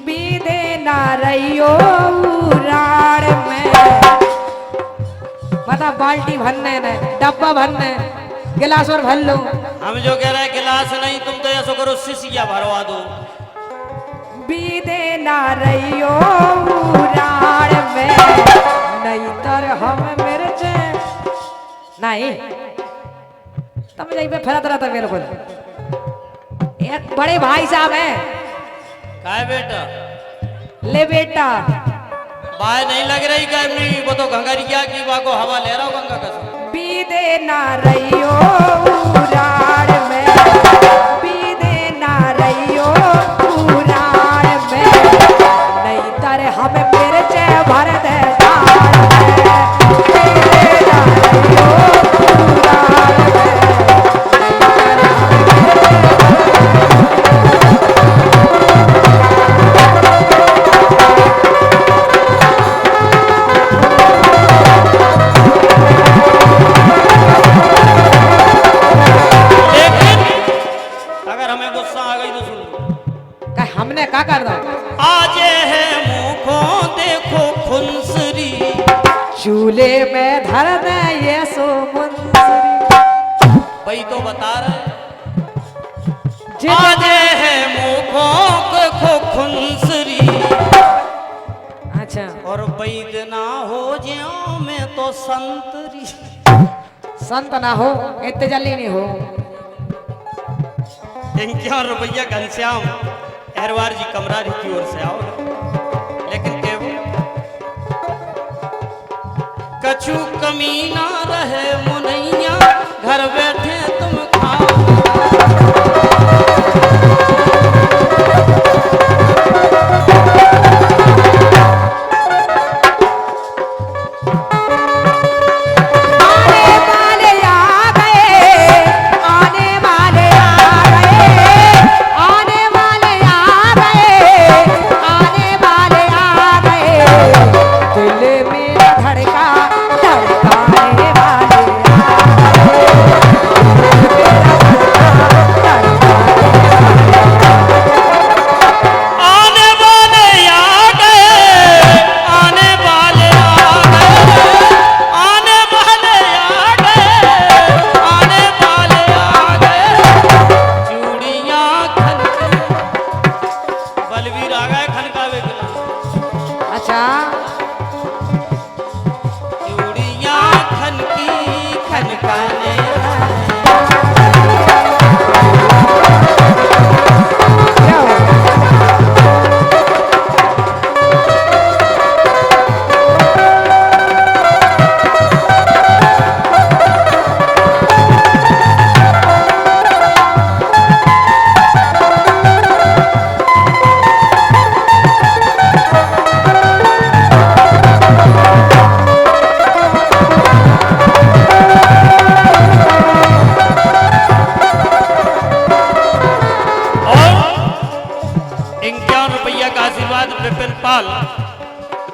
बीदे ना रहियो राड़ में। बता बाल्टी भरने ने डब्बा भरने गिलास और भर लो। हम जो कह रहे हैं गिलास नहीं, तुम तो ऐसा करो शीशिया भरवा दो। बीदे ना रहियो राड़ में, नहीं तर हम मिर्च नहीं तुम यहीं पे फैला रहता बिल्कुल। एक बड़े भाई साहब हैं। का है बेटा? ले बेटा बाय नहीं लग रही क्या? वो तो घंगरिया की बाको हवा ले रहा हो गंगा का। बीदे ना रहियो राड़ में, बीदे ना रहियो राड़ में, नहीं तर हम मिर्च भर दे दाड़ में। बीदे ना रहियो राड़ में, हमने क्या कर दो? आज है मुखो देखो खुंसरी, चूल्हे में धर दे ये सो मुंसरी। भाई तो बता रहे आज है मुखो देखो खुंसरी। अच्छा और वैद ना हो ज्यों में तो संतरी। संत ना हो इतने जल्दी नहीं हो। 51 घनश्याम अहरवार जी कमरारी की ओर से आओ। लेकिन केवल कछु कमी ना रहे मुनैया, घर बैठे तुम खाओ।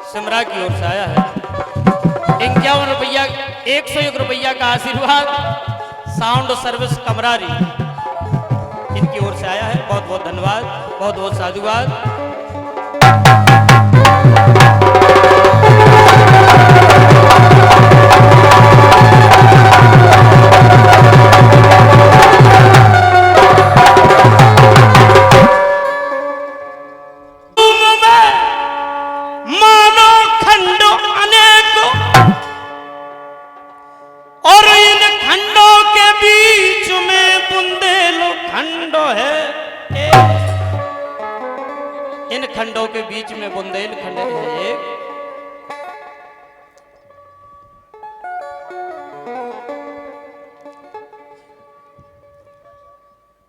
सिमरा की ओर से आया है 51 रुपया। 101 रुपया का आशीर्वाद साउंड सर्विस कमरारी इनकी ओर से आया है। बहुत बहुत धन्यवाद, बहुत बहुत साधुवाद। इन खंडों के बीच में बुंदेलखंड है एक।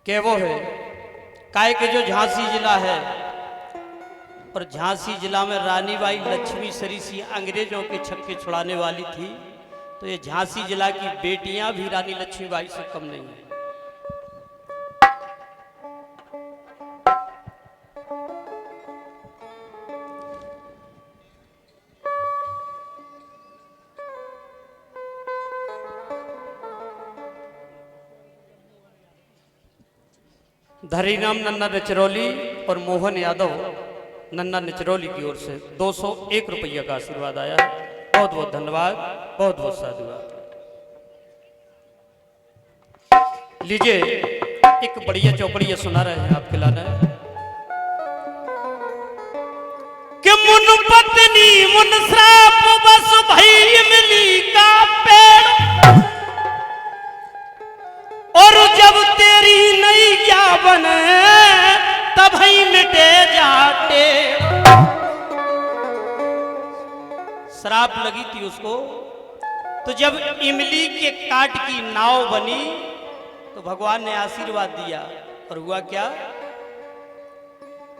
के वो है काय के जो झांसी जिला है, और झांसी जिला में रानी बाई लक्ष्मी सरी सी अंग्रेजों के छक्के छुड़ाने वाली थी। तो ये झांसी जिला की बेटियां भी रानी लक्ष्मीबाई से कम नहीं है। धरीराम नन्ना निचरौली और मोहन यादव नन्ना निचरौली की ओर से 201 रुपया का आशीर्वाद आया है। बहुत बहुत धन्यवाद, बहुत बहुत साधुवाद। लीजिए एक बढ़िया चौकड़ी सुना रहे हैं आपके लाना कि मुन पत्नी मुन श्राप बस भई इमली का पेड़, और जब तेरी नैया बने तब ही मिटे जाते। श्राप लगी थी उसको, तो जब इमली के काट की नाव बनी तो भगवान ने आशीर्वाद दिया, और हुआ क्या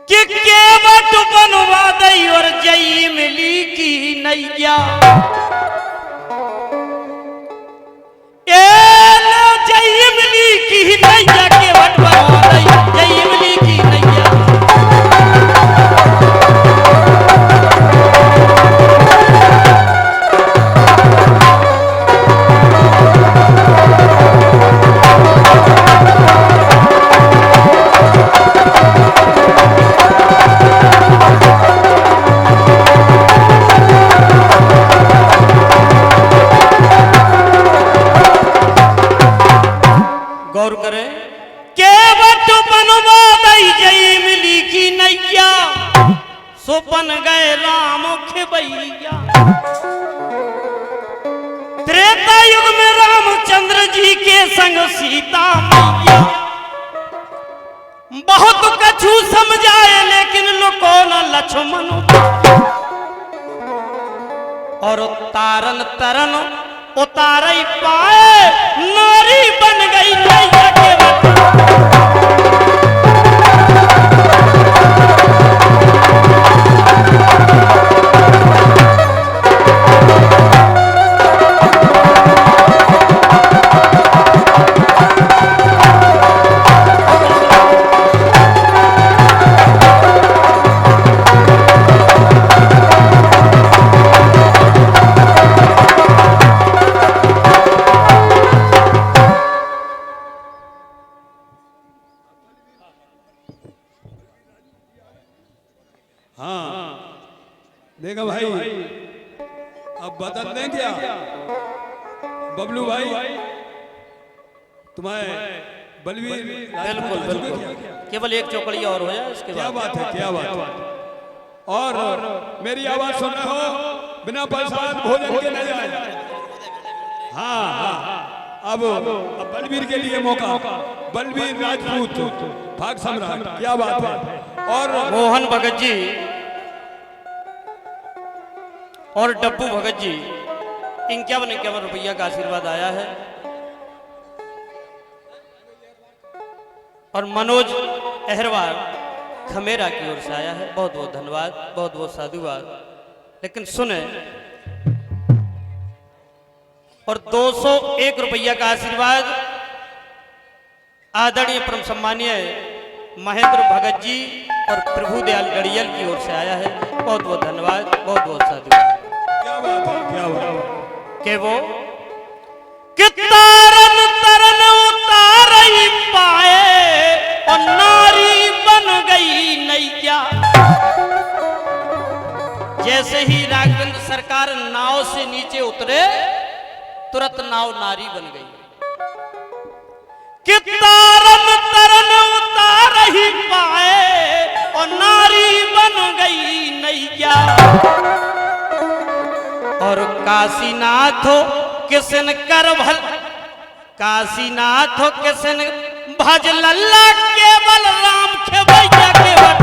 कि केवट बनवा दई और जय इमली की नैया। जय इमली की नैया केवट बनवा दई, जय इमली की नैया। गौर करें, केवट बनवा दई जय इमली की नैया, सोपन गए राम खेबैया। त्रेता युग में रामचंद्र जी के संग सीता मैया। बहुत कछु समझाए लेकिन लोको न लक्ष्मण, और तारन तरन उतार ही पाए, नारी बन गई नैया के देखा भाई, अब बता दें क्या बबलू भाई, तुम्हारे बलवीर बिल्कुल बिल्कुल, केवल एक चौकड़ी और हो जाए इसके बाद। क्या बात है, क्या बात है। और मेरी आवाज सुन रहे हो, बिना प्रसाद भोजन के न जाए। हाँ हाँ, अब बलवीर के लिए मौका, बलवीर राजपूत भाग सम्राट, क्या बात है। और मोहन भगत जी और डब्बू भगत जी, 51 रुपया का आशीर्वाद आया है। और मनोज अहरवाल खमेरा की ओर से आया है। बहुत बहुत धन्यवाद, बहुत बहुत साधुवाद। लेकिन सुने, और 201 रुपया का आशीर्वाद आदरणीय परम सम्मानीय महेंद्र भगत जी और प्रभुदयाल गड़ियल की ओर से आया है। बहुत बहुत धन्यवाद, बहुत बहुत साधुवाद। क्या बात है, क्या बात है। के वो कि तारन तरन उतार ही पाए, और नारी बन गई नैया। जैसे ही राघवेंद्र सरकार नाव से नीचे उतरे, तुरंत नाव नारी बन गई। कि तारन तरन उतार ही पाए, और नारी बन गई नैया। और काशीनाथ किसन कर भल, काशीनाथ किसन भज लल्ला केवल राम खेबैया केवल।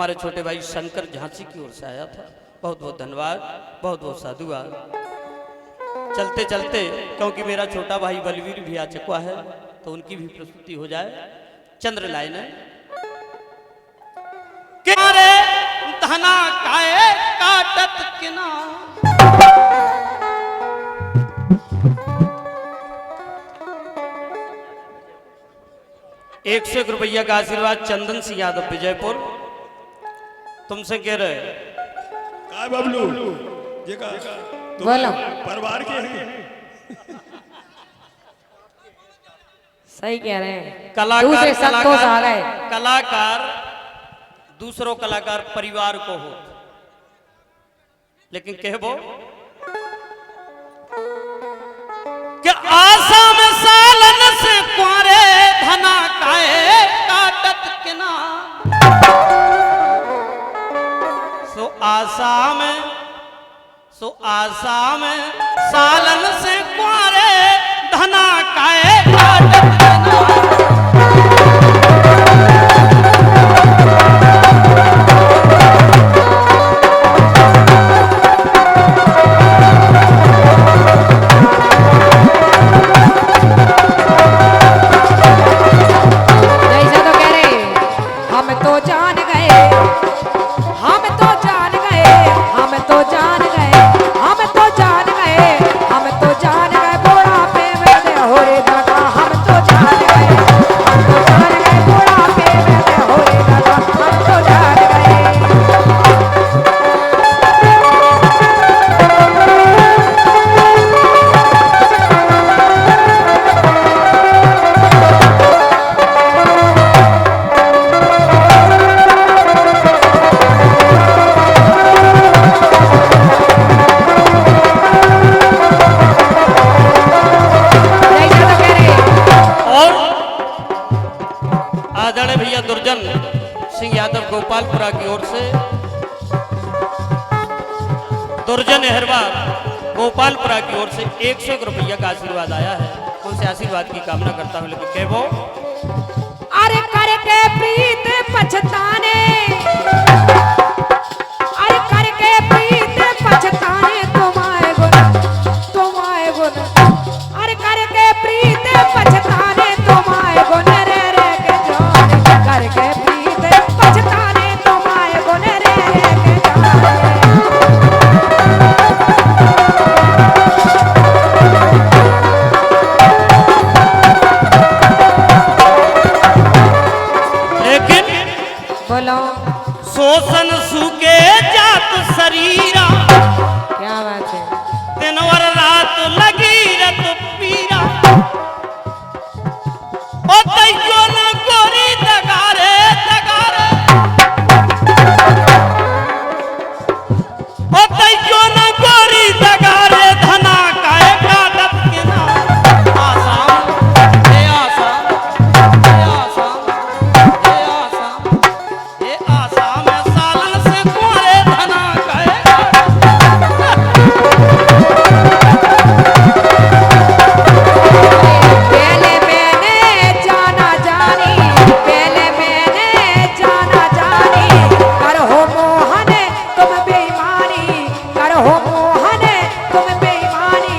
हमारे छोटे भाई शंकर झांसी की ओर से आया था। बहुत बहुत धन्यवाद, बहुत बहुत साधुवाद। चलते चलते, क्योंकि मेरा छोटा भाई बलवीर भी आ चुका है, तो उनकी भी प्रस्तुति हो जाए। चंद्र लाइन है किनारे धना काए काटत किना, ₹101 का आशीर्वाद चंदन सिंह यादव विजयपुर। तुमसे कह रहे काय बबलू ये का बोलो। परिवार के हैं। सही कह रहे हैं। कलाकार दूसरे संतोष आ गए। कलाकार दूसरों कलाकार परिवार को हो, लेकिन कहबो कि आशा में सालन से कुआरे धना काए काटत किना, सो आशा में सालन से कुआरे धना काए काटत किना। गोपालपुरा की ओर से दुर्जन हेरवा गोपालपुरा की ओर से 101 रुपया का आशीर्वाद आया है। उनसे आशीर्वाद की कामना करता हूँ। लेकिन कह वो अरे करके प्रीत पछताने, अरे करके प्रीत पछताने तुम्हारे गुण, अरे करके प्रीत पछताने तुम्हारे गुण रे रे के जाने, करके प्रीत पछताने तुम्हारे गुण रे रे के जाने। बोलो शोषण सूखे जात शरीरा, क्या बात है। दिन और रात लगी रत पीरा, ओ तैयो न गोरी दगारे दगारे, ओ तैयो न गोरी दगारे धना काए काटत के ना। आसाम हे आसाम हे आसाम हे आसाम हे आसाम सालन से कुआरे धना काए पहले मैंने जाना जानी, पहले मैंने जाना जानी, कर हो मोहन तुम बेईमानी, कर हो मोहन तुम बेईमानी।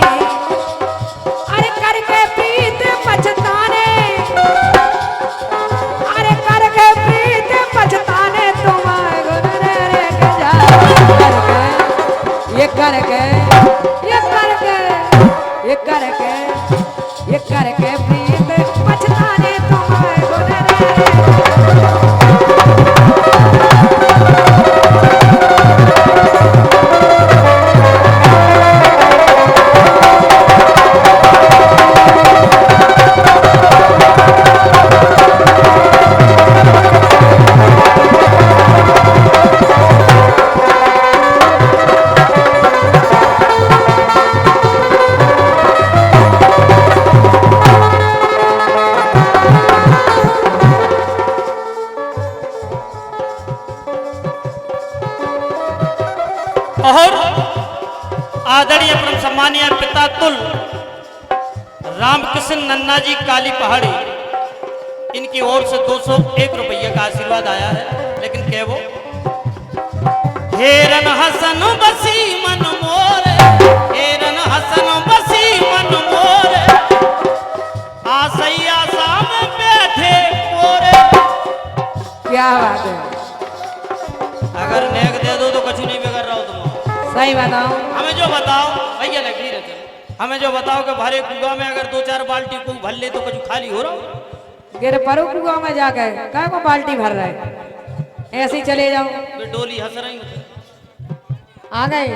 अरे करके प्रीत पछताने, अरे करके प्रीत पछताने तुम्हारे गुण रे रे के जा, ये करके ये करके ये करके ये करके प्रीत पछताने तुम्हारे गुण रे रे। और आदरणीय परम सम्मानीय पिता तुल रामकृष्ण नन्ना जी काली पहाड़ी, इनकी ओर से 201 रुपये का आशीर्वाद आया है। लेकिन क्या वो हेरन हसन बसी मन मोरे, हेरन हसन बसी मन मोरे, आसैया साम बैठे मोरे। क्या बात है, अगर नेक दे दो तो कुछ नहीं बिगड़ रहा हो तुम। सही बताओ। हमें जो बताओ भैया लगी रहते, हमें जो बताओ कि भरे कुआ में अगर 2-4 बाल्टी को भर ले तो कुछ खाली हो रहा हो। गिर परो कुआ में जाके क्या को बाल्टी भर रहे, ऐसे ही चले जाओ। डोली हंस रही आ गए।